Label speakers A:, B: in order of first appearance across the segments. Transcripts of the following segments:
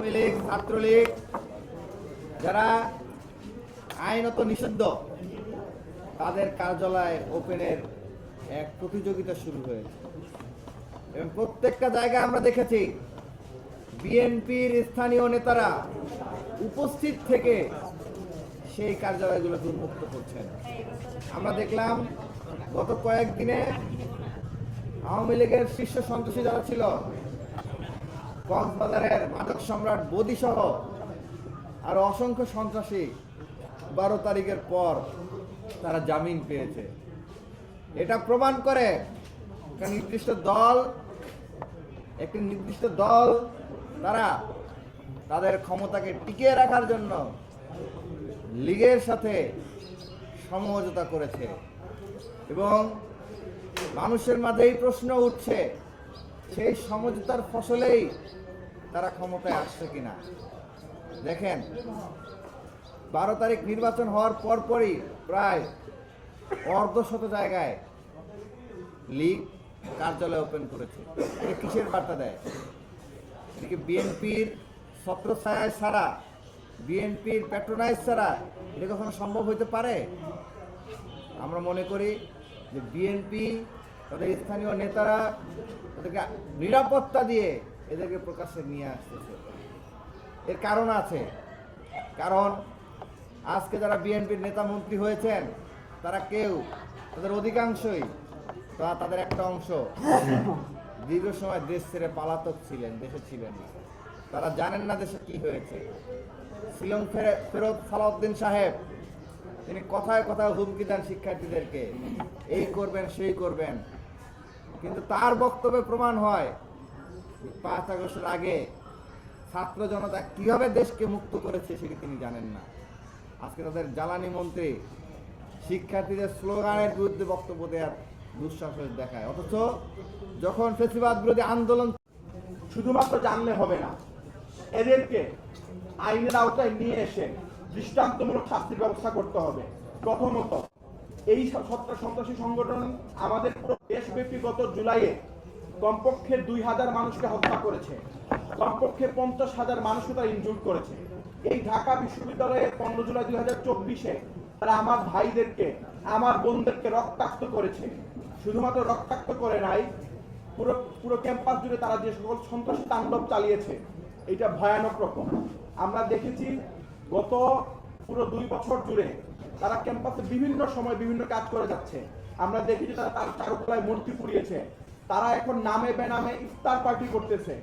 A: আওয়ামী লীগ, ছাত্রলীগ যারা আইনত নিষিদ্ধ তাদের কার্যালয় ওপেনের এক প্রতিযোগিতা শুরু হয়েছে এবং প্রত্যেকটা জায়গায় আমরা দেখেছি বিএনপির স্থানীয় নেতারা উপস্থিত থেকে সেই কার্যালয়গুলোকে উন্মুক্ত করছেন। আমরা দেখলাম গত কয়েকদিনে আওয়ামী লীগের শীর্ষ সন্ত্রাসী যারা ছিল, কক্সবাজারের মাদক সম্রাট বদি সহ আর অসংখ্য সন্ত্রাসী 12 তারিখের পর তারা জামিন পেয়েছে। এটা প্রমাণ করে একটি নির্দিষ্ট দল তারা তাদের ক্ষমতাকে টিকিয়ে রাখার জন্য লীগের সাথে সমঝোতা করেছে এবং মানুষের মাঝে এই প্রশ্ন উঠছে সেই সমঝোতার ফসলেই তারা ক্ষমতায় আসছে কিনা। দেখেন 12 তারিখ নির্বাচন হওয়ার পরপরই প্রায় অর্ধশত জায়গায় লীগ কার্যালয় ওপেন করেছে। এটা কিসের বার্তা দেয়? এদিকে বিএনপির ছত্রছায়া ছাড়া, বিএনপির প্যাট্রোনাইজ ছাড়া এটা কখনো সম্ভব হইতে পারে? আমরা মনে করি যে বিএনপি তাদের স্থানীয় নেতারা তাদেরকে নিরাপত্তা দিয়ে এদেরকে প্রকাশ্যে নিয়ে আসতেছে। এর কারণ আছে, কারণ আজকে যারা বিএনপির নেতা মন্ত্রী হয়েছেন তারা কেউ, তাদের অধিকাংশই বা তাদের একটা অংশ দীর্ঘ সময় দেশ ছেড়ে পলাতক ছিলেন, দেশে ছিলেন না। তারা জানেন না দেশে কি হয়েছে। শিলং ফেরত সালাউদ্দিন সাহেব তিনি কথায় কথায় হুমকি দেন শিক্ষার্থীদেরকে, এই করবেন সেই করবেন, কিন্তু তার বক্তব্যে প্রমাণ হয় 5 আগস্টের আগে ছাত্র জনতা কিভাবে দেশকে মুক্ত করেছে সেটি তিনি জানেন না। আজকে তাদের জ্বালানি মন্ত্রী শিক্ষার্থীদের স্লোগানের বিরুদ্ধে বক্তব্য দেওয়ার দুঃসাহস দেখায়, অথচ যখন ফ্যাসিবাদ বিরোধী আন্দোলন
B: শুধুমাত্র জানলে হবে না, এদেরকে আইনের আওতায় নিয়ে এসে দৃষ্টান্তমূলক শাস্তির ব্যবস্থা করতে হবে। প্রথমত, এই সন্ত্রাসী সংগঠন আমাদের দেশব্যাপী গত জুলাইয়ে কমপক্ষে 2000 মানুষকে হত্যা করেছে, কমপক্ষে 50,000 মানুষকে তারা ইনজুর করেছে। এই ঢাকা বিশ্ববিদ্যালয়ে 15 জুলাই 2024-এ তারা আমার ভাইদেরকে, আমার বোনদেরকে রক্তাক্ত করেছে। শুধুমাত্র রক্তাক্ত করে নাই, পুরো ক্যাম্পাস জুড়ে তারা যে সকল সন্ত্রাসী তাণ্ডব চালিয়েছে এটা ভয়ানক রকম। আমরা দেখেছি গত পুরো 2 বছর জুড়ে তারা ক্যাম্পাসে বিভিন্ন সময় বিভিন্ন কাজ করে যাচ্ছে। আমরা দেখেছি তারা তার চারুকলায় মূর্তি পুড়িয়েছে, তারা এখন নামে বেনামে ইফতার পার্টি করতেছে।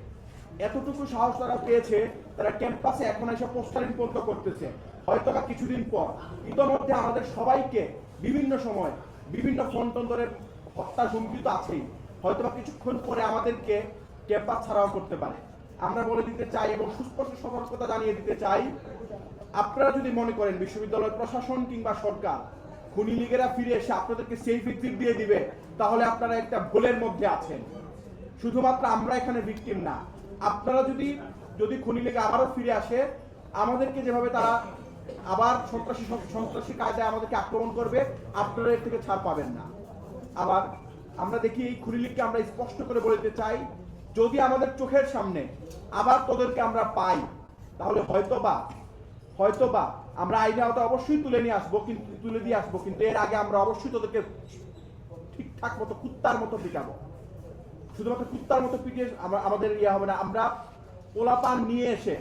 B: এতটুকু সাহস তারা পেয়েছে, তারা ক্যাম্পাসে এখন এসে পোস্টারিং পর্যন্ত করতেছে। হয়তো বা কিছুদিন পর ইতোমধ্যে আমাদের সবাইকে বিভিন্ন সময় বিভিন্ন ফ্রন্টনের হত্যার হুমকি তো আছেই, হয়তো বা কিছুক্ষণ পরে আমাদেরকে ক্যাম্পাস ছাড়াও করতে পারে। আমরা বলে দিতে চাই এবং সুস্পষ্ট সতর্কতা জানিয়ে দিতে চাই, আপনারা যদি মনে করেন বিশ্ববিদ্যালয় প্রশাসন কিংবা সরকার খুনি লীগেরা ফিরে এসে আপনাদেরকে সেফ এক্সিট দিয়ে দিবে, তাহলে আপনারা একটা ভুলের মধ্যে আছেন। শুধুমাত্র আমরা এখানে ভিকটিম না, আপনারা যদি খুনি লীগ আবারও ফিরে আসে, আমাদেরকে যেভাবে তারা আবার সন্ত্রাসী কায়দায় আমাদেরকে আক্রমণ করবে, আপনারা এর থেকে ছাড় পাবেন না। আবার আমরা দেখি এই খুনি লীগকে আমরা স্পষ্ট করে বলতে চাই, যদি আমাদের চোখের সামনে আবার তোদেরকে আমরা পাই, তাহলে হয়তোবা আমরা আইনে আওতায় অবশ্যই তুলে দিয়ে আসবো, কিন্তু এর আগে আমরা অবশ্যই তোদেরকে ঠিকঠাক মতো কুত্তার মতো পিটাবো। শুধুমাত্র কুত্তার মতো পিটিয়ে আমাদের হবে না, আমরা পোলাপান নিয়ে এসে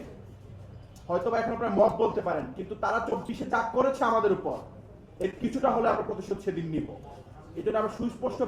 B: হয়তোবা এখন আপনারা মত বলতে পারেন, কিন্তু তারা 24-এ যা করেছে আমাদের উপর, এর কিছুটা হলে আমরা প্রতিশোধ সেদিন নিব। এই জন্য আমরা সুস্পষ্ট